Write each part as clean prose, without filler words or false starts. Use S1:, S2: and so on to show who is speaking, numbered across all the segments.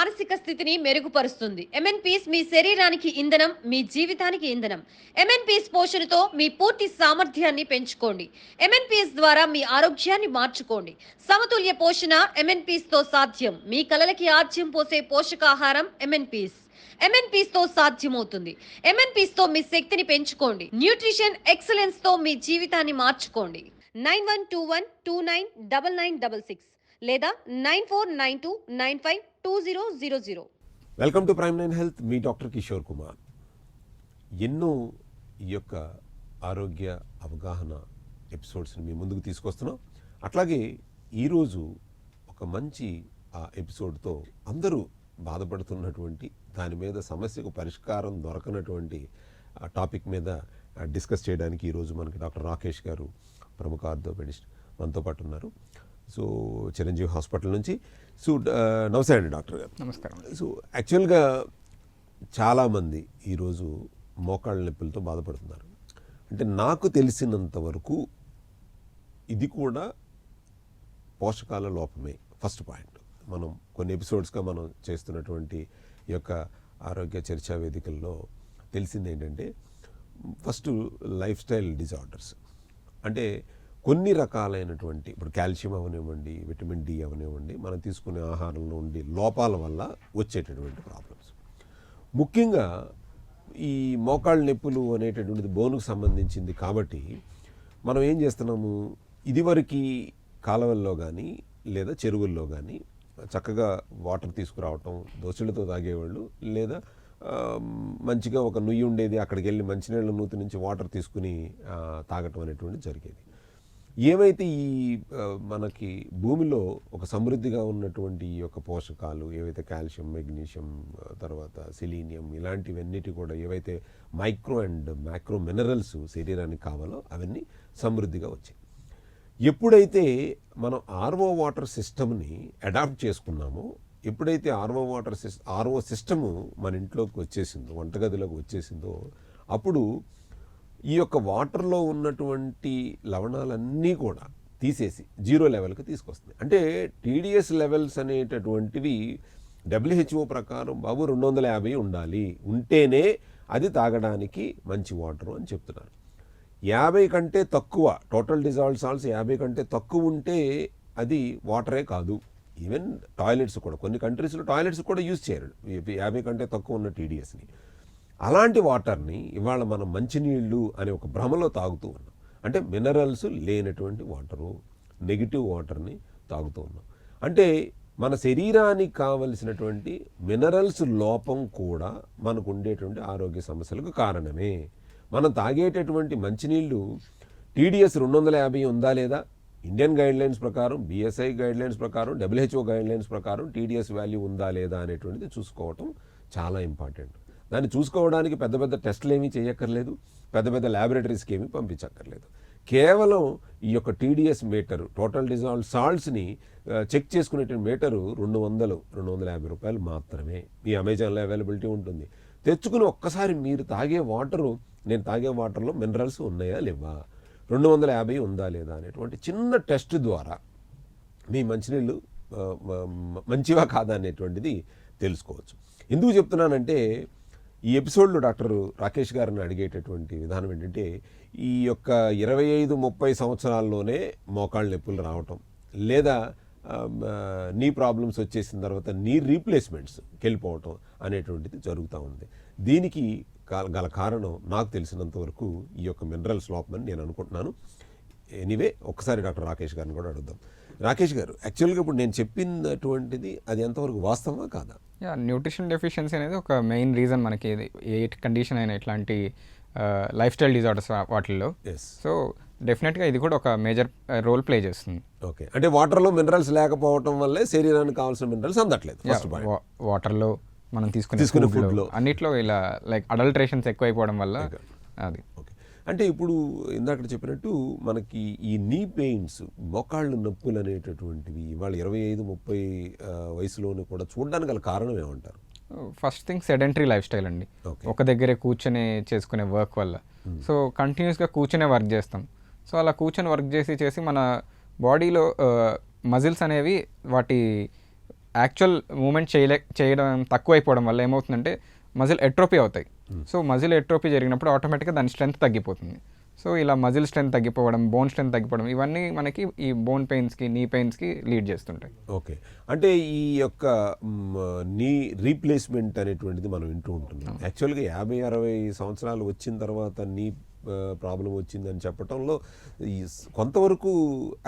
S1: మానసిక స్థితిని మెరుగుపరుస్తుంది. ఎంఎన్‌పీస్ మీ శరీరానికి ఇంధనం, మీ జీవితానికి ఇంధనం. ఎంఎన్‌పీస్ పోషణతో మీ పూర్తి సామర్థ్యాన్ని పెంచుకోండి. ఎంఎన్‌పీస్ ద్వారా మీ ఆరోగ్యాన్ని మార్చుకోండి. సమతుల్య పోషణ ఎంఎన్‌పీస్‌తో సాధ్యం. మీ కలలకి ఆజ్యం పోసే పోషకాహారం ఎంఎన్‌పీస్. ఎంఎన్‌పీస్‌తో సాధ్యమవుతుంది. ఎంఎన్‌పీస్‌తో మీ శక్తిని పెంచుకోండి. న్యూట్రిషన్ ఎక్సలెన్స్‌తో మీ జీవితాన్ని మార్చుకోండి. 9121299966 లేదా 9492952000.
S2: Welcome to prime nine health. Me doctor Kishore Kumar. ఎన్నో ఈ యొక్క ఆరోగ్య అవగాహన ఎపిసోడ్స్ని మీ ముందుకు తీసుకొస్తున్నాం. అట్లాగే ఈరోజు ఒక మంచి ఎపిసోడ్తో అందరూ బాధపడుతున్నటువంటి దాని మీద సమస్యకు పరిష్కారం దొరకనటువంటి టాపిక్ మీద డిస్కస్ చేయడానికి ఈరోజు మనకి డాక్టర్ రాకేష్ గారు, ప్రముఖ ఆర్థోపెడిస్ట్, మనతో పాటు ఉన్నారు. సో చిరంజీవి హాస్పిటల్ నుంచి. సో నమస్తే అండి డాక్టర్ గారు.
S3: నమస్కారం.
S2: సో యాక్చువల్గా చాలామంది ఈరోజు మోకాళ్ళ నొప్పులతో బాధపడుతున్నారు. అంటే నాకు తెలిసినంత వరకు ఇది కూడా పోషకాల లోపమే. ఫస్ట్ పాయింట్, మనం కొన్ని ఎపిసోడ్స్గా మనం చేస్తున్నటువంటి ఈ యొక్క ఆరోగ్య చర్చా వేదికల్లో తెలిసింది ఏంటంటే, ఫస్ట్ లైఫ్ స్టైల్ డిజార్డర్స్. అంటే కొన్ని రకాలైనటువంటి, ఇప్పుడు కాల్షియం అవనివ్వండి, విటమిన్ డి అవనివ్వండి, మనం తీసుకునే ఆహారంలో ఉండే లోపాల వల్ల వచ్చేటటువంటి ప్రాబ్లమ్స్. ముఖ్యంగా ఈ మోకాళ్ళ నొప్పులు అనేటటువంటిది బోనుకు సంబంధించింది కాబట్టి మనం ఏం చేస్తున్నాము, ఇదివరకు కాలువల్లో కానీ లేదా చెరువుల్లో కానీ చక్కగా వాటర్ తీసుకురావటం, దోశలతో తాగేవాళ్ళు, లేదా మంచిగా ఒక నుయ్యి ఉండేది, అక్కడికి వెళ్ళి మంచినీళ్ళ నూతి నుంచి వాటర్ తీసుకుని తాగటం అనేటువంటిది జరిగేది. ఏవైతే ఈ మనకి భూమిలో ఒక సమృద్ధిగా ఉన్నటువంటి ఈ యొక్క పోషకాలు, ఏవైతే కాల్షియం, మెగ్నీషియం, తర్వాత సెలీనియం, ఇలాంటివన్నిటి కూడా ఏవైతే మైక్రో అండ్ మ్యాక్రో మినరల్స్ శరీరానికి కావాలో అవన్నీ సమృద్ధిగా వచ్చాయి. ఎప్పుడైతే మనం ఆర్ఓ వాటర్ సిస్టమ్ని అడాప్ట్ చేసుకున్నామో, ఎప్పుడైతే ఆర్ఓ సిస్టము మన ఇంట్లోకి వచ్చేసిందో, వంటగదిలోకి వచ్చేసిందో, అప్పుడు ఈ యొక్క వాటర్లో ఉన్నటువంటి లవణాలన్నీ కూడా తీసేసి జీరో లెవెల్కి తీసుకొస్తుంది. అంటే టీడీఎస్ లెవెల్స్ అనేటటువంటివి WHO ప్రకారం బాబు 250 ఉండాలి, ఉంటేనే అది తాగడానికి మంచి వాటరు అని చెప్తున్నారు. 50 కంటే తక్కువ, టోటల్ డిజాల్వ్డ్ సాల్ట్స్ 50 కంటే తక్కువ ఉంటే అది వాటరే కాదు. ఈవెన్ టాయిలెట్స్ కూడా, కొన్ని కంట్రీస్లో టాయిలెట్స్ కూడా యూజ్ చేయరు 50 కంటే తక్కువ ఉన్న టీడీఎస్ని. అలాంటి వాటర్ని ఇవాళ మనం మంచినీళ్ళు అనే ఒక భ్రమలో తాగుతూ ఉన్నాం. అంటే మినరల్స్ లేనటువంటి వాటరు, నెగిటివ్ వాటర్ని తాగుతూ ఉన్నాం. అంటే మన శరీరానికి కావలసినటువంటి మినరల్స్ లోపం కూడా మనకు ఉండేటువంటి ఆరోగ్య సమస్యలకు కారణమే. మనం తాగేటటువంటి మంచినీళ్ళు టీడీఎస్ 250 ఉందా లేదా, ఇండియన్ గైడ్లైన్స్ ప్రకారం, బిఎస్ఐ గైడ్లైన్స్ ప్రకారం, WHO గైడ్లైన్స్ ప్రకారం టీడీఎస్ వాల్యూ ఉందా లేదా అనేటువంటిది చూసుకోవటం చాలా ఇంపార్టెంట్. దాన్ని చూసుకోవడానికి పెద్ద పెద్ద టెస్టులు ఏమీ చేయక్కర్లేదు, పెద్ద పెద్ద ల్యాబొరేటరీస్కి ఏమీ పంపించక్కర్లేదు. కేవలం ఈ యొక్క టీడీఎస్ మీటరు, టోటల్ డిజాల్వ్డ్ సాల్ట్స్ని చెక్ చేసుకునేటువంటి మీటరు 200-250 రూపాయలు మాత్రమే. మీ అమెజాన్లో అవైలబిలిటీ ఉంటుంది. తెచ్చుకుని ఒక్కసారి మీరు తాగే వాటరు, నేను తాగే వాటర్లో మినరల్స్ ఉన్నాయా లేవా, 250 ఉందా లేదా అనేటువంటి చిన్న టెస్ట్ ద్వారా మీ మంచినీళ్ళు మంచివా కాదా అనేటువంటిది తెలుసుకోవచ్చు. ఎందుకు చెప్తున్నానంటే, ఈ ఎపిసోడ్లో డాక్టర్ రాకేష్ గారిని అడిగేటటువంటి విధానం ఏంటంటే, ఈ యొక్క 25-30 సంవత్సరాల్లోనే మోకాళ్ళ నొప్పులు రావటం, లేదా నీ ప్రాబ్లమ్స్ వచ్చేసిన తర్వాత నీ రీప్లేస్మెంట్స్కి వెళ్ళిపోవటం అనేటువంటిది జరుగుతూ ఉంది. దీనికి గల కారణం నాకు తెలిసినంత వరకు ఈ యొక్క మినరల్స్ లోపమని నేను అనుకుంటున్నాను. ఎనీవే, ఒక్కసారి డాక్టర్ రాకేష్ గారిని కూడా అడుగుదాం. రాకేష్ గారు, యాక్చువల్గా ఇప్పుడు నేను చెప్పినటువంటిది అది ఎంతవరకు వాస్తవమా కాదా?
S3: న్యూట్రిషన్ డెఫిషియన్సీ అనేది ఒక మెయిన్ రీజన్ మనకి ఏ కండిషన్ అయినా ఇట్లాంటి లైఫ్ స్టైల్ డిజార్డర్స్ వాటిల్లో. సో డెఫినెట్గా ఇది కూడా ఒక మేజర్ రోల్ ప్లే చేస్తుంది.
S2: ఓకే, అంటే వాటర్లో మినరల్స్ లేకపోవడం వల్లే శరీరానికి కావాల్సిన మినరల్స్ అందట్లేదు.
S3: వాటర్లో మనం తీసుకునే ఫుడ్లో అన్నిట్లో ఇలా లైక్ అడల్ట్రేషన్స్ ఎక్కువైపోవడం వల్ల అది.
S2: ఓకే, అంటే ఇప్పుడు ఇందాక చెప్పినట్టు మనకి ఈ నీ పెయిన్స్, మోకాళ్ళు నొప్పులు అనేటటువంటివి ఇవాళ 25-30 వయసులోనే కూడా చూడడానికి గల కారణం ఏమంటారు?
S3: First thing sedentary life style అండి. ఒక దగ్గరే కూర్చొని చేసుకునే వర్క్ వల్ల. సో కంటిన్యూస్గా కూర్చొనే వర్క్ చేస్తాం. సో అలా కూర్చొని వర్క్ చేసి మన బాడీలో మజిల్స్ అనేవి వాటి యాక్చువల్ మూమెంట్ చేయడం తక్కువ అయిపోవడం వల్ల ఏమవుతుందంటే మజిల్ ఎట్రోపీ అవుతాయి. సో మజిల్ ఎట్రోపీ జరిగినప్పుడు ఆటోమేటిక్గా దాని స్ట్రెంత్ తగ్గిపోతుంది. సో ఇలా మజిల్ స్ట్రెంత్ తగ్గిపోవడం, బోన్ స్ట్రెంత్ తగ్గిపోవడం, ఇవన్నీ మనకి ఈ బోన్ పెయిన్స్కి, నీ పెయిన్స్కి లీడ్ చేస్తుంటాయి.
S2: ఓకే. అంటే ఈ యొక్క నీ రీప్లేస్మెంట్ అనేటువంటిది మనం వింటూ ఉంటున్నాం. యాక్చువల్గా 50-60 సంవత్సరాలు వచ్చిన తర్వాత నీ ప్రాబ్లం వచ్చిందని చెప్పడంలో కొంతవరకు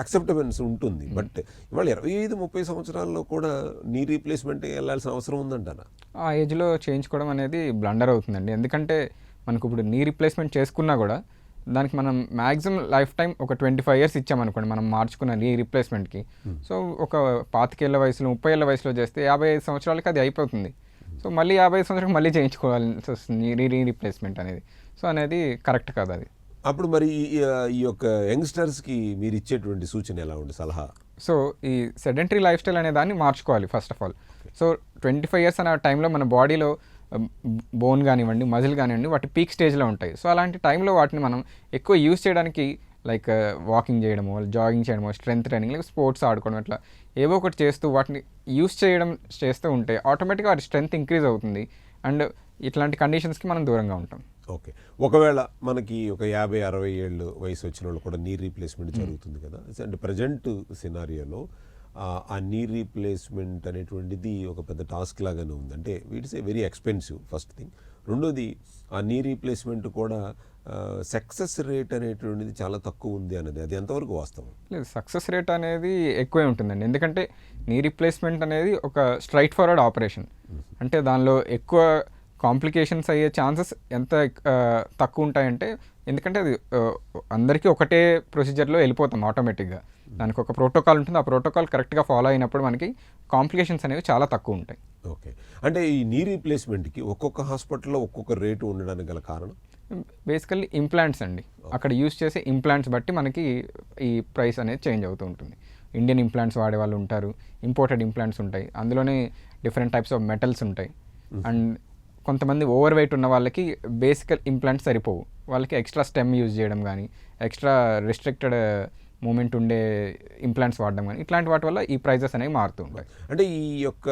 S2: అక్సెప్టబెన్స్ ఉంటుంది. బట్ ఇవాళ 25-30 సంవత్సరాల్లో కూడా నీ రీప్లేస్మెంట్ వెళ్ళాల్సిన అవసరం ఉందంటారా?
S3: ఆ ఏజ్లో చేయించుకోవడం అనేది బ్లండర్ అవుతుందండి. ఎందుకంటే మనకు ఇప్పుడు నీ రీప్లేస్మెంట్ చేసుకున్నా కూడా దానికి మనం మ్యాక్సిమం లైఫ్ టైం ఒక 25 years ఇచ్చామనుకోండి మనం మార్చుకున్న నీ రీప్లేస్మెంట్కి. సో ఒక 25 ఏళ్ల వయసులో, 30 ఏళ్ల వయసులో చేస్తే 55 సంవత్సరాలకి అది అయిపోతుంది. సో మళ్ళీ 55 సంవత్సరాలకు మళ్ళీ చేయించుకోవాల్సి వస్తుంది రీ రీప్లేస్మెంట్ అనేది. సో అనేది కరెక్ట్ కాదు అది.
S2: అప్పుడు మరి ఈ యొక్క యంగ్స్టర్స్కి మీరు ఇచ్చేటువంటి సూచన ఎలా ఉంది, సలహా?
S3: సో ఈ సెడెంటరీ లైఫ్ స్టైల్ అనే దాన్ని మార్చుకోవాలి first of all. So 25 years అనే టైంలో మన బాడీలో బోన్ కానివ్వండి, మజిల్ కానివ్వండి, వాటి పీక్ స్టేజ్లో ఉంటాయి. సో అలాంటి టైంలో వాటిని మనం ఎక్కువ యూజ్ చేయడానికి లైక్ వాకింగ్ చేయడమో, జాగింగ్ చేయడమో, స్ట్రెంత్ ట్రైనింగ్, లేక స్పోర్ట్స్ ఆడుకోవడం, అట్లా ఏవో ఒకటి చేస్తూ వాటిని యూజ్ చేస్తూ ఉంటే ఆటోమేటిక్గా వాటి స్ట్రెంత్ ఇంక్రీజ్ అవుతుంది అండ్ ఇట్లాంటి కండిషన్స్కి మనం దూరంగా ఉంటాం.
S2: ఓకే. ఒకవేళ మనకి ఒక 50-60 ఏళ్ళు వయసు వచ్చిన వాళ్ళు కూడా నీ రీప్లేస్మెంట్ జరుగుతుంది కదా, అంటే ప్రజెంట్ సినారియోలో ఆ నీ రీప్లేస్మెంట్ అనేటువంటిది ఒక పెద్ద టాస్క్ లాగానే ఉంది. అంటే it's a very expensive first thing. రెండోది ఆ నీ రీప్లేస్మెంట్ కూడా సక్సెస్ రేట్ అనేటువంటిది చాలా తక్కువ ఉంది అనేది, అది ఎంతవరకు వాస్తవం?
S3: లేదు, సక్సెస్ రేట్ అనేది ఎక్కువే ఉంటుందండి. ఎందుకంటే నీ రీప్లేస్మెంట్ అనేది ఒక స్ట్రైట్ ఫార్వర్డ్ ఆపరేషన్. అంటే దానిలో ఎక్కువ కాంప్లికేషన్స్ అయ్యే ఛాన్సెస్ ఎంత తక్కువ ఉంటాయంటే, ఎందుకంటే అది అందరికీ ఒకటే ప్రొసీజర్లో వెళ్ళిపోతాం ఆటోమేటిక్గా. దానికి ఒక ప్రోటోకాల్ ఉంటుంది, ఆ ప్రోటోకాల్ కరెక్ట్గా ఫాలో అయినప్పుడు మనకి కాంప్లికేషన్స్ అనేవి చాలా తక్కువ ఉంటాయి.
S2: ఓకే. అంటే ఈ నీ రీప్లేస్మెంట్కి ఒక్కొక్క హాస్పిటల్లో ఒక్కొక్క రేటు ఉండడానికి గల కారణం
S3: బేసికల్లీ ఇంప్లాంట్స్ అండి. అక్కడ యూస్ చేసే ఇంప్లాంట్స్ బట్టి మనకి ఈ ప్రైస్ అనేది చేంజ్ అవుతూ ఉంటుంది. ఇండియన్ ఇంప్లాంట్స్ వాడే వాళ్ళు ఉంటారు, ఇంపోర్టెడ్ ఇంప్లాంట్స్ ఉంటాయి, అందులోనే డిఫరెంట్ టైప్స్ ఆఫ్ మెటల్స్ ఉంటాయి. అండ్ కొంతమంది ఓవర్ వెయిట్ ఉన్న వాళ్ళకి బేసికల్ ఇంప్లాంట్స్ సరిపోవు, వాళ్ళకి ఎక్స్ట్రా స్టెమ్ యూజ్ చేయడం కానీ, ఎక్స్ట్రా రిస్ట్రిక్టెడ్ మూమెంట్ ఉండే ఇంప్లాంట్స్ వాడడం కానీ, ఇట్లాంటి వాటి వల్ల ఈ ప్రైజెస్ అనేవి మారుతూ ఉంటాయి.
S2: అంటే ఈ యొక్క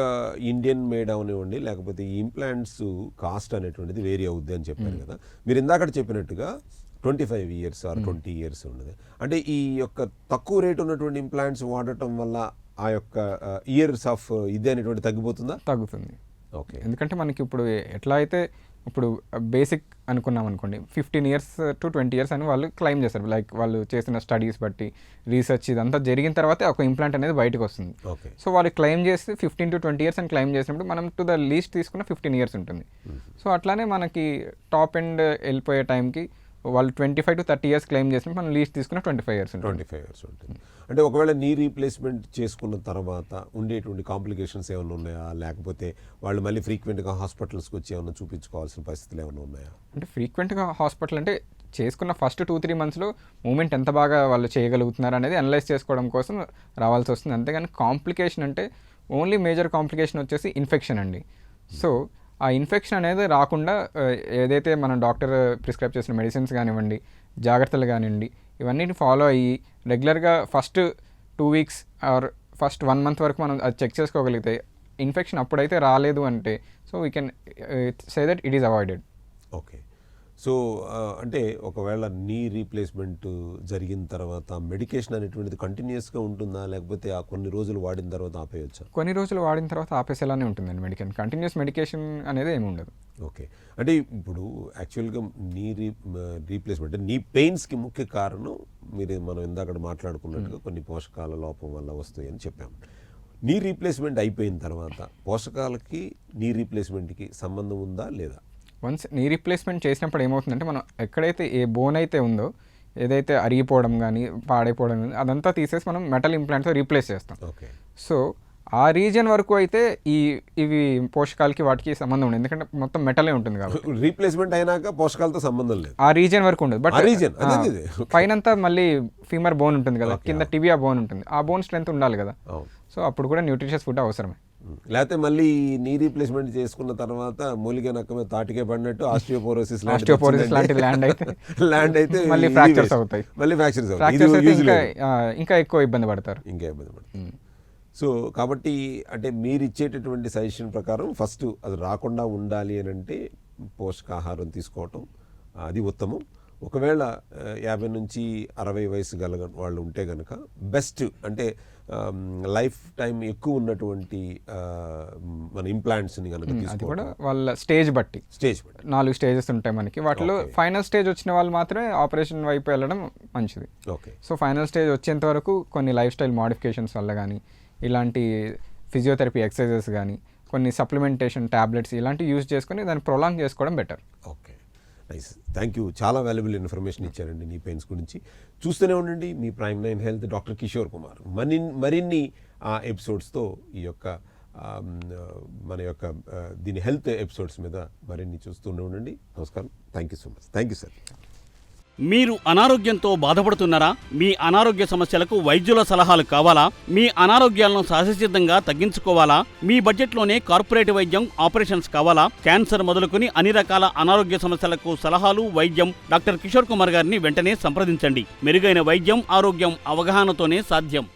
S2: ఇండియన్ మేడ్ అవనివ్వండి, లేకపోతే ఈ ఇంప్లాంట్స్ కాస్ట్ అనేటువంటిది వేరీ అవుద్ది అని చెప్పారు కదా. మీరు ఇందాక చెప్పినట్టుగా 25 years ఆర్ 20 years ఉన్నది. అంటే ఈ యొక్క తక్కువ రేట్ ఉన్నటువంటి ఇంప్లాంట్స్ వాడటం వల్ల ఆ యొక్క ఇయర్స్ ఆఫ్ ఇది అనేటువంటి తగ్గిపోతుందా?
S3: తగ్గుతుంది.
S2: ఓకే.
S3: ఎందుకంటే మనకి ఇప్పుడు ఎట్లా అయితే ఇప్పుడు బేసిక్ అనుకున్నాం అనుకోండి, 15 years to 20 years అని వాళ్ళు క్లెయిమ్ చేస్తారు. లైక్ వాళ్ళు చేసిన స్టడీస్ బట్టి, రీసెర్చ్ ఇదంతా జరిగిన తర్వాతే ఒక ఇంప్లాంట్ అనేది బయటకు వస్తుంది.
S2: ఓకే.
S3: సో వాళ్ళు క్లెయిమ్ చేసి 15 to 20 years అని క్లెయిమ్ చేసినప్పుడు మనం టు ద లీస్ట్ తీసుకున్న 15 years ఉంటుంది. సో అట్లానే మనకి టాప్ ఎండ్ వెళ్ళిపోయే టైంకి వాళ్ళు 25 to 30 years క్లెయిమ్ చేసినప్పుడు మనం లీస్ట్ తీసుకున్న 25 years ఉంటుంది.
S2: 25 years ఉంటుంది. అంటే ఒకవేళ నీ రీప్లేస్మెంట్ చేసుకున్న తర్వాత ఉండేటువంటి కాంప్లికేషన్స్ ఏమైనా ఉన్నాయా, లేకపోతే వాళ్ళు మళ్ళీ ఫ్రీక్వెంట్గా హాస్పిటల్స్కి వచ్చి ఏమైనా చూపించుకోవాల్సిన పరిస్థితులు ఏమైనా ఉన్నాయా?
S3: అంటే ఫ్రీక్వెంట్గా హాస్పిటల్ అంటే చేసుకున్న ఫస్ట్ 2-3 monthsలో మూమెంట్ ఎంత బాగా వాళ్ళు చేయగలుగుతున్నారు అనేది అనలైజ్ చేసుకోవడం కోసం రావాల్సి వస్తుంది. అంతేగాని కాంప్లికేషన్ అంటే ఓన్లీ మేజర్ కాంప్లికేషన్ వచ్చేసి ఇన్ఫెక్షన్ అండి. సో ఆ ఇన్ఫెక్షన్ అనేది రాకుండా ఏదైతే మనం డాక్టర్ ప్రిస్క్రైబ్ చేసిన మెడిసిన్స్ కానివ్వండి, జాగ్రత్తలు కానివ్వండి, ఇవన్నిటిని ఫాలో అయ్యి రెగ్యులర్గా first 2 weeks or first 1 month వరకు మనం అది చెక్ చేసుకోగలిగితే ఇన్ఫెక్షన్ అప్పుడైతే రాలేదు అంటే so we can say that it is avoided.
S2: Okay. So అంటే ఒకవేళ నీ రీప్లేస్మెంట్ జరిగిన తర్వాత మెడికేషన్ అనేటువంటిది కంటిన్యూస్గా ఉంటుందా, లేకపోతే ఆ కొన్ని రోజులు వాడిన తర్వాత ఆపేయచ్చా?
S3: కొన్ని రోజులు వాడిన తర్వాత ఆపేసేలానే ఉంటుందండి మెడికేషన్. కంటిన్యూస్ మెడికేషన్ అనేది ఏమి ఉండదు.
S2: ఓకే. అంటే ఇప్పుడు యాక్చువల్గా నీ రీప్లేస్మెంట్ అంటే నీ పెయిన్స్కి ముఖ్య కారణం మనం ఇందాక మాట్లాడుకున్నట్టుగా కొన్ని పోషకాల లోపం వల్ల వస్తాయి అని చెప్పాము. నీ రీప్లేస్మెంట్ అయిపోయిన తర్వాత పోషకాలకి నీ రీప్లేస్మెంట్కి సంబంధం ఉందా లేదా?
S3: వన్స్ నీ రీప్లేస్మెంట్ చేసినప్పుడు ఏమవుతుందంటే మనం ఎక్కడైతే ఏ బోన్ అయితే ఉందో, ఏదైతే అరిగిపోవడం కానీ పాడైపోవడం కానీ అదంతా తీసేసి మనం మెటల్ ఇంప్లాంట్తో రీప్లేస్ చేస్తాం.
S2: ఓకే.
S3: సో ఆ రీజన్ వరకు అయితే ఇవి పోషకాలకి వాటికి సంబంధం ఉండదు, ఎందుకంటే మొత్తం మెటలే ఉంటుంది కాబట్టి.
S2: రీప్లేస్మెంట్ అయినాక పోషకాలతో సంబంధం లేదు,
S3: ఆ రీజన్ వరకు ఉండదు. బట్
S2: రీజన్
S3: పైనంతా మళ్ళీ ఫీమర్ బోన్ ఉంటుంది కదా, కింద టిబియా బోన్ ఉంటుంది, ఆ బోన్ స్ట్రెంత్ ఉండాలి కదా. సో అప్పుడు కూడా న్యూట్రిషియస్ ఫుడ్ అవసరమే.
S2: లేకపోతే మళ్ళీ నీ రీప్లేస్మెంట్ చేసుకున్న తర్వాత మూలిగే నక్క మీద తాటికే పడినట్టు ఆస్టియోపోరోసిస్
S3: లాంటి
S2: ల్యాండ్ అయితే
S3: మళ్ళీ ఫ్రాక్చర్స్ అవుతాయి.
S2: మళ్ళీ ఫ్రాక్చర్స్
S3: ఇంకా ఎక్కువ ఇబ్బంది పడతారు.
S2: ఇంకా ఇబ్బంది పడతారు. సో కాబట్టి అంటే మీరు ఇచ్చేటటువంటి సజెషన్ ప్రకారం ఫస్ట్ అది రాకుండా ఉండాలి అని అంటే పోషకాహారం తీసుకోవటం అది ఉత్తమం. ఒకవేళ 50 నుంచి 60 వయసు గల వాళ్ళు ఉంటే కనుక బెస్ట్ అంటే లైఫ్ టైం ఎక్కువ ఉన్నటువంటి మన ఇంప్లాంట్స్ని కనుక
S3: అది కూడా
S2: తీసుకోవడం
S3: వాళ్ళ స్టేజ్ బట్టి
S2: స్టేజ్ బట్టి
S3: 4 స్టేజెస్ ఉంటాయి మనకి. వాటిలో ఫైనల్ స్టేజ్ వచ్చిన వాళ్ళు మాత్రమే ఆపరేషన్ వైపు వెళ్ళడం మంచిది.
S2: ఓకే.
S3: సో ఫైనల్ స్టేజ్ వచ్చేంత వరకు కొన్ని లైఫ్ స్టైల్ మోడిఫికేషన్స్ వల్ల కానీ, ఇలాంటి ఫిజియోథెరపీ ఎక్సర్సైజెస్ కానీ, కొన్ని సప్లిమెంటేషన్ ట్యాబ్లెట్స్ ఇలాంటివి యూజ్ చేసుకొని దాన్ని ప్రొలాంగ్ చేసుకోవడం better.
S2: Okay, nice, thank you. చాలా వాల్యుబుల్ ఇన్ఫర్మేషన్ ఇచ్చారండి నీ పెయిన్స్ గురించి. చూస్తూనే ఉండండి మీ prime 9 health, doctor Kishore Kumar. మరిన్ని ఎపిసోడ్స్తో ఈ యొక్క మన యొక్క దీని హెల్త్ ఎపిసోడ్స్ మీద మరిన్ని చూస్తూనే ఉండండి. నమస్కారం, thank you so much. Thank you sir.
S4: మీరు అనారోగ్యంతో బాధపడుతున్నారా? మీ అనారోగ్య సమస్యలకు వైద్యుల సలహాలు కావాలా? మీ అనారోగ్యాలను సహజసిద్ధంగా తగ్గించుకోవాలా? మీ బడ్జెట్లోనే కార్పొరేట్ వైద్యం, ఆపరేషన్స్ కావాలా? క్యాన్సర్ మొదలుకొని అన్ని రకాల అనారోగ్య సమస్యలకు సలహాలు, వైద్యం డాక్టర్ కిషోర్ కుమార్ గారిని వెంటనే సంప్రదించండి. మెరుగైన వైద్యం, ఆరోగ్యం అవగాహనతోనే సాధ్యం.